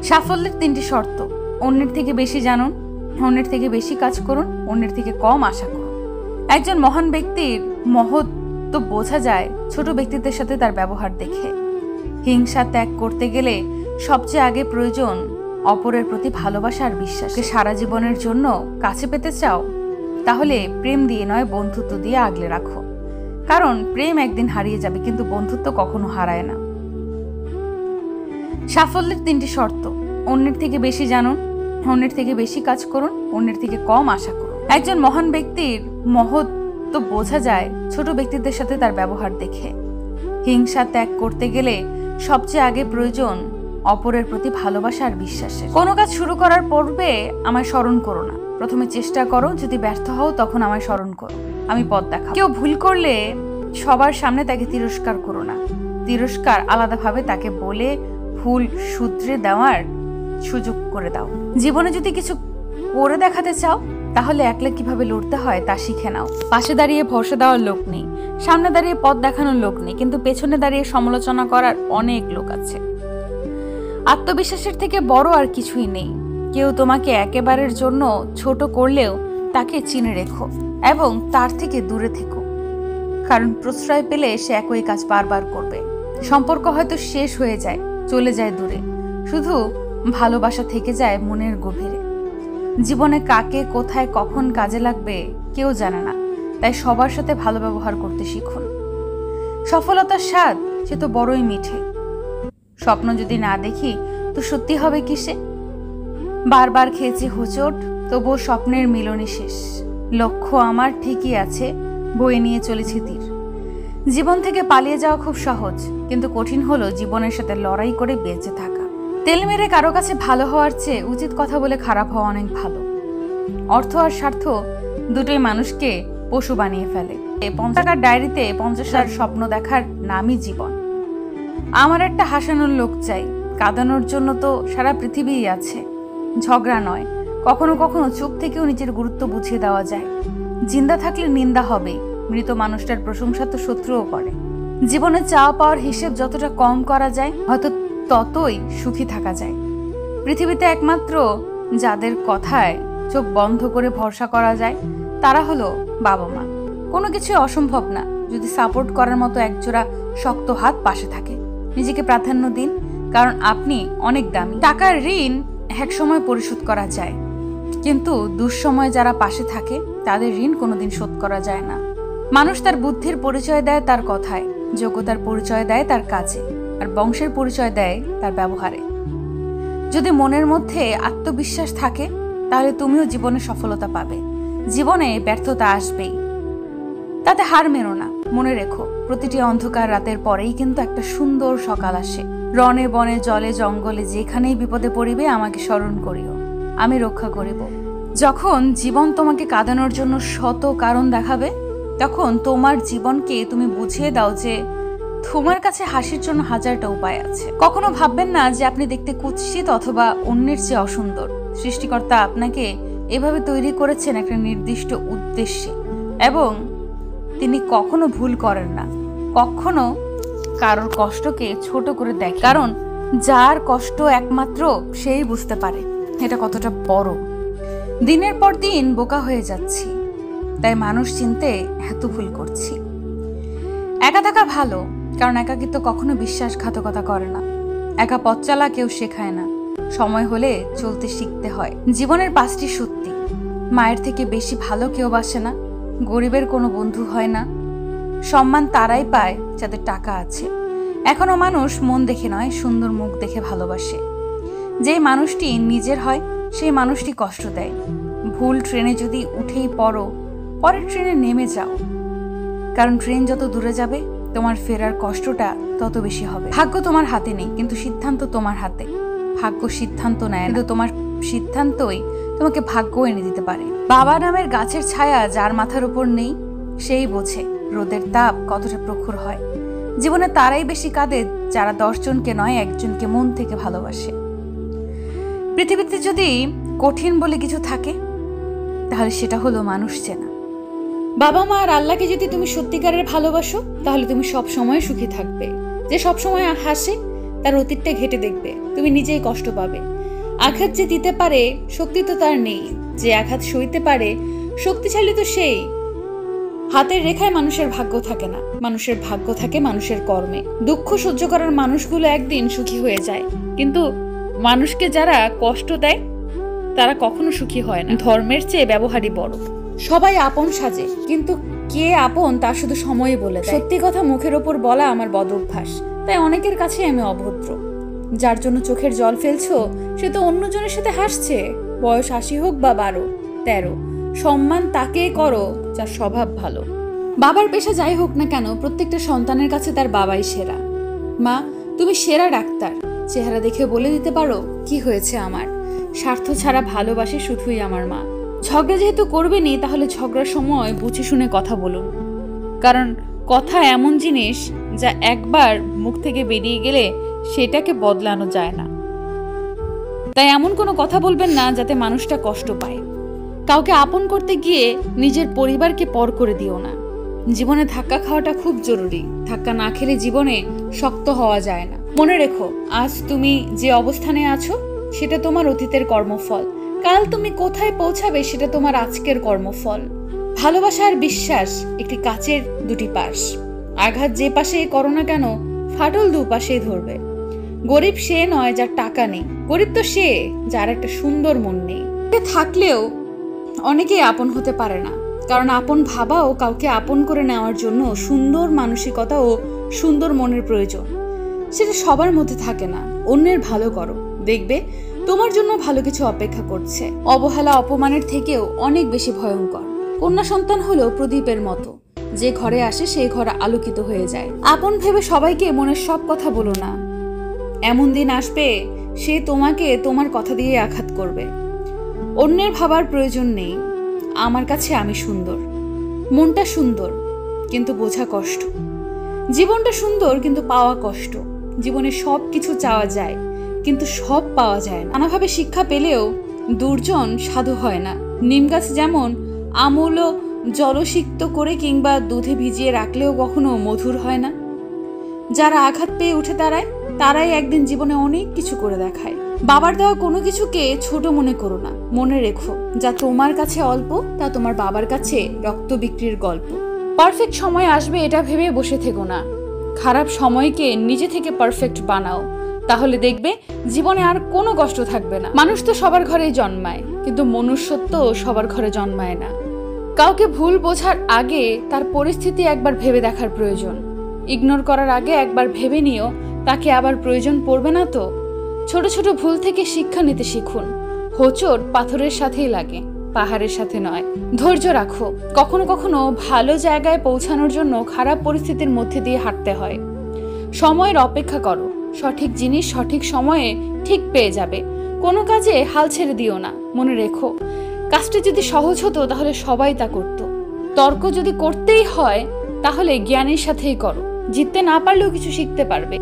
সাফল্যের তিনটি শর্ত। অন্যের থেকে বেশি জানুন, অন্যের থেকে বেশি কাজ করুন, অন্যের থেকে কম আশা করুন। একজন মহান ব্যক্তির মহত্ব বোঝা যায় ছোট ব্যক্তিদের সাথে তার ব্যবহার দেখে। হিংসা ত্যাগ করতে গেলে সবচেয়ে আগে প্রয়োজন অপরের প্রতি ভালোবাসা আর বিশ্বাস। সারা জীবনের জন্য কাছে পেতে চাও, তাহলে প্রেম দিয়ে নয়, বন্ধুত্ব দিয়ে আগলে রাখো। কারণ প্রেম একদিন হারিয়ে যাবে, কিন্তু বন্ধুত্ব কখনো হারায় না। সাফল্যের তিনটি শর্ত। অন্যের থেকে বেশি জানুন, অন্যের থেকে বেশি কাজ করুন, অন্যের থেকে কম আশা করুন। একজন মহান ব্যক্তির মহত্ব বোঝা যায় ছোট ব্যক্তিদের সাথে তার ব্যবহার দেখে। হিংসা ত্যাগ করতে গেলে সবচেয়ে আগে প্রয়োজন অপরের প্রতি ভালোবাসা আর বিশ্বাসের। কোনো কাজ শুরু করার পূর্বে আমায় স্মরণ করো না, প্রথমে চেষ্টা করো, যদি ব্যর্থ হও তখন আমায় স্মরণ করো, আমি পথ দেখাবো। কেউ ভুল করলে সবার সামনে তাকে তিরস্কার করো না, তিরস্কার আলাদাভাবে তাকে বলে ভুল শুধরে দেওয়ার সুযোগ করে দাও। জীবনে যদি কিছু করে দেখাতে চাও, তাহলে একলা কিভাবে লড়তে হয় তা শিখে নাও। পাশে দাঁড়িয়ে ভরসা দেওয়ার লোক নেই, সামনে দাঁড়িয়ে পথ দেখানোর লোক নেই, কিন্তু পেছনে দাঁড়িয়ে সমালোচনা করার অনেক লোক আছে। আত্মবিশ্বাসের থেকে বড় আর কিছুই নেই। কেউ তোমাকে একেবারের জন্য ছোট করলেও তাকে চিনে রেখো এবং তার থেকে দূরে থেকো, কারণ প্রশ্রয় পেলে সে একই কাজ বারবার করবে। সম্পর্ক হয়তো শেষ হয়ে যায়, চলে যায় দূরে, শুধু ভালোবাসা থেকে যায় মনের গভীরে। জীবনে কাকে কোথায় কখন কাজে লাগবে কেউ জানে না, তাই সবার সাথে ভালো ব্যবহার করতে শিখুন। সফলতার স্বাদ সে তো বড়ই মিঠে, স্বপ্ন যদি না দেখি তো সত্যি হবে কিসে? বারবার খেয়েছি হোঁচট, তবুও স্বপ্নের মিলনই শেষ। লক্ষ্য আমার ঠিকই আছে, বয়ে নিয়ে চলেছি তীর। জীবন থেকে পালিয়ে যাওয়া খুব সহজ, কিন্তু কঠিন হলো জীবনের সাথে লড়াই করে বেঁচে থাকা। তেল মেরে কারো কাছে ভালো হওয়ার চেয়ে উচিত কথা বলে খারাপ হওয়া অনেক ভালো। অর্থ আর স্বার্থ দুটোই মানুষকে পশু বানিয়ে ফেলে। 50 টাকার ডায়েরিতে 50টা স্বপ্ন দেখার নামই জীবন। আমার একটা হাসানোর লোক চাই, কাঁদানোর জন্য তো সারা পৃথিবীই আছে। ঝগড়া নয়, কখনো কখনো চুপ থেকেও নিজের গুরুত্ব বুঝিয়ে দেওয়া যায়। জিন্দা থাকলে নিন্দা হবে, মৃত মানুষটার প্রশংসা তো শত্রুও করে। জীবনে চাওয়া পাওয়ার হিসেব যতটা কম করা যায়, হয়তো ততই সুখী থাকা যায়। পৃথিবীতে একমাত্র যাদের কথায় চোখ বন্ধ করে ভরসা করা যায় তারা হলো বাবা মা। কোনো কিছু অসম্ভব না যদি সাপোর্ট করার মতো একজোড়া শক্ত হাত পাশে থাকে। নিজেকে প্রাধান্য দিন, কারণ আপনি অনেক দামি। টাকার ঋণ এক সময় পরিশোধ করা যায়, কিন্তু দুঃসময়ে যারা পাশে থাকে তাদের ঋণ কোনোদিন শোধ করা যায় না। মানুষ তার বুদ্ধির পরিচয় দেয় তার কথায়, যোগ্যতার পরিচয় দেয় তার কাজে, আর বংশের পরিচয় দেয় তার ব্যবহারে। যদি মনের মধ্যে আত্মবিশ্বাস থাকে, তাহলে তুমিও জীবনে সফলতা পাবে। জীবনে ব্যর্থতা আসবেই, তাতে হার মেনো না। মনে রেখো, প্রতিটি অন্ধকার রাতের পরেই কিন্তু একটা সুন্দর সকাল আসে। রনে বনে জলে জঙ্গলে যেখানেই বিপদে পড়িবে আমাকে স্মরণ করিও, আমি রক্ষা করিব। যখন জীবন তোমাকে কাঁদানোর জন্য শত কারণ দেখাবে, তখন তোমার জীবনকে তুমি বুঝিয়ে দাও যে তোমার কাছে হাসির জন্য হাজারটা উপায় আছে। কখনো ভাববেন না যে আপনি দেখতে কুৎসিত অথবা অন্যের চেয়ে অসুন্দর। সৃষ্টিকর্তা আপনাকে এভাবে তৈরি করেছেন একটা নির্দিষ্ট উদ্দেশ্যে, এবং তিনি কখনো ভুল করেন না, কখনো কারোর কষ্টকে ছোট করে দেয়। কারণ যার কষ্ট একমাত্র সেই বুঝতে পারে এটা কতটা বড়। দিনের পর দিন বোকা হয়ে যাচ্ছি, তাই মানুষ চিনতে এত ভুল করছি। একা থাকা ভালো, কারণ একাকিত্ব কখনো বিশ্বাসঘাতকতা করে না। একা পথ চালা কেউ শেখায় না, সময় হলে চলতে শিখতে হয়। জীবনের 5টি সত্যি। মায়ের থেকে বেশি ভালো কেউ বাসে না, গরিবের কোনো বন্ধু হয় না, সম্মান তারাই পায় যাদের টাকা আছে। এখনো মানুষ মন দেখে নয়, সুন্দর মুখ দেখে ভালোবাসে। যেই মানুষটি নিজের হয় সেই মানুষটি কষ্ট দেয়। ভুল ট্রেনে যদি উঠেই পড়ো, পরের ট্রেনে নেমে যাও, কারণ ট্রেন যত দূরে যাবে তোমার ফেরার কষ্টটা তত বেশি হবে। ভাগ্য তোমার হাতে নেই, কিন্তু সিদ্ধান্ত তোমার হাতে। ভাগ্য সিদ্ধান্ত নেয়, কিন্তু তোমার সিদ্ধান্তই তোমাকে ভাগ্য এনে দিতে পারে। বাবা নামের গাছের ছায়া যার মাথার উপর নেই, সেই বোঝে রোদের তাপ কতটা প্রখর হয়। জীবনে তারাই বেশি কাঁদে যারা 10 জনকে নয়, একজনকে মন থেকে ভালোবাসে। পৃথিবীতে যদি কঠিন বলে কিছু থাকে, তাহলে সেটা হলো মানুষ চেনা। বাবা মা আর আল্লাহকে যদি তুমি সত্যিকারের ভালোবাসো, তাহলে তুমি সব সময় সুখী থাকবে। যে সব সময় হাসে তার অতীতটা ঘেটে দেখবে, তুমি নিজেই কষ্ট পাবে। আঘাত যে দিতে পারে শক্তি তো তার নেই, যে আঘাত সইতে পারে শক্তিশালী তো সেই। হাতের রেখায় মানুষের ভাগ্য থাকে না, মানুষের ভাগ্য থাকে মানুষের কর্মে। দুঃখ সহ্য করার মানুষগুলো একদিন সুখী হয়ে যায়, কিন্তু মানুষকে যারা কষ্ট দেয় তারা কখনো সুখী হয় না। ধর্মের চেয়ে ব্যবহারই বড়। সবাই আপন সাজে, কিন্তু কে আপন তা শুধু সময়ই বলে দেয়। সত্যি কথা মুখের ওপর বলা আমার বদ অভ্যাস, তাই অনেকের কাছে আমি অভদ্র। যার জন্য চোখের জল ফেলছো সে তো অন্যজনের সাথে হাসছে। বয়স ৮০ হোক বা ১২, ১৩, সম্মান তাকে করো যার স্বভাব ভালো। বাবার পেশা যাই হোক না কেন, প্রত্যেকটা সন্তানের কাছে তার বাবাই সেরা। মা, তুমি সেরা ডাক্তার। চেহারা দেখে বলে দিতে পারো কি হয়েছে আমার। স্বার্থ ছাড়া ভালোবাসে শুধুই আমার মা। ঝগড়া যেহেতু করবেনি, তাহলে ঝগড়ার সময় বুঝে শুনে কথা বলুন, কারণ কথা এমন জিনিস যা একবার মুখ থেকে বেরিয়ে গেলে সেটাকে বদলানো যায় না। তাই এমন কোনো কথা বলবেন না যাতে মানুষটা কষ্ট পায়। কাউকে আপন করতে গিয়ে নিজের পরিবারকে পর করে দিও না। জীবনে ধাক্কা খাওয়াটা খুব জরুরি। ধাক্কা না খেলে জীবনে শক্ত হওয়া যায় না। মনে রেখো, আজ তুমি যে অবস্থানে আছো সেটা তোমার অতীতের কর্মফল। কাল তুমি কোথায় পৌঁছাবে সেটা তোমার আজকের কর্মফল। ভালোবাসা আর বিশ্বাস একটি কাচের দুটি পাশ। আঘাত যে পাশেই করো না কেন, ফাটল দুপাশেই ধরবে। গরিব সে নয় যার টাকা নেই, গরিব তো সে যার একটা সুন্দর মন নেই। থাকলেও অনেকেই আপন হতে পারে না, কারণ আপন ভাবা ও কাউকে আপন করে নেওয়ার জন্য সুন্দর মানসিকতা ও সুন্দর মনের প্রয়োজন। সেটা সবার মধ্যে থাকে না। অন্যের ভালো করো, দেখবে তোমার জন্য ভালো কিছু অপেক্ষা করছে। অবহেলা অপমানের থেকেও অনেক বেশি ভয়ঙ্কর। কন্যা সন্তান হলো প্রদীপের মতো, যে ঘরে আসে সেই ঘর আলোকিত হয়ে যায়। আপন ভেবে সবাইকে মনের সব কথা বলো না। এমন দিন আসবে সে তোমাকে তোমার কথা দিয়ে আঘাত করবে। অন্যের ভাবার প্রয়োজন নেই। আমার কাছে আমি সুন্দর। মনটা সুন্দর কিন্তু বোঝা কষ্ট। জীবনটা সুন্দর কিন্তু পাওয়া কষ্ট। জীবনে সব কিছু চাওয়া যায় কিন্তু সব পাওয়া যায় না। নানাভাবে শিক্ষা পেলেও দুর্জন সাধু হয় না। নিম গাছ যেমন আমূল জলসিক্ত করে কিংবা দুধে ভিজিয়ে রাখলেও কখনো মধুর হয় না। যারা আঘাত পেয়ে উঠে দাঁড়ায় তারাই একদিন জীবনে অনেক কিছু করে দেখায়। বাবার দেওয়া কোনো কিছুকে ছোট মনে করো না। মনে রেখো, যা তোমার কাছে অল্প তা তোমার বাবার কাছে রক্ত বিক্রির গল্প। পারফেক্ট সময় আসবে এটা ভেবে বসে থেকো না। খারাপ সময়কে নিজে থেকে পারফেক্ট বানাও, তাহলে দেখবে জীবনে আর কোনো কষ্ট থাকবে না। মানুষ তো সবার ঘরেই জন্মায়, কিন্তু মনুষ্যত্ব সবার ঘরে জন্মায় না। কাউকে ভুল বোঝার আগে তার পরিস্থিতি একবার ভেবে দেখার প্রয়োজন। ইগনোর করার আগে একবার ভেবে নিও তাকে আবার প্রয়োজন পড়বে না তো। ছোট ছোট ভুল থেকে শিক্ষা নিতে শিখুন। হোঁচট পাথরের সাথেই লাগে, পাহাড়ের সাথে নয়। ধৈর্য রাখো। কখনো কখনো ভালো জায়গায় পৌঁছানোর জন্য খারাপ পরিস্থিতির মধ্যে দিয়ে হাঁটতে হয়। সময়ের অপেক্ষা করো। সঠিক জিনিস সঠিক সময়ে ঠিক পেয়ে যাবে। কোনো কাজে হাল ছেড়ে দিও না। মনে রেখো, কাজটা যদি সহজ হতো তাহলে সবাই তা করত। তর্ক যদি করতেই হয় তাহলে জ্ঞানের সাথেই করো। জিততে না পারলেও কিছু শিখতে পারবে।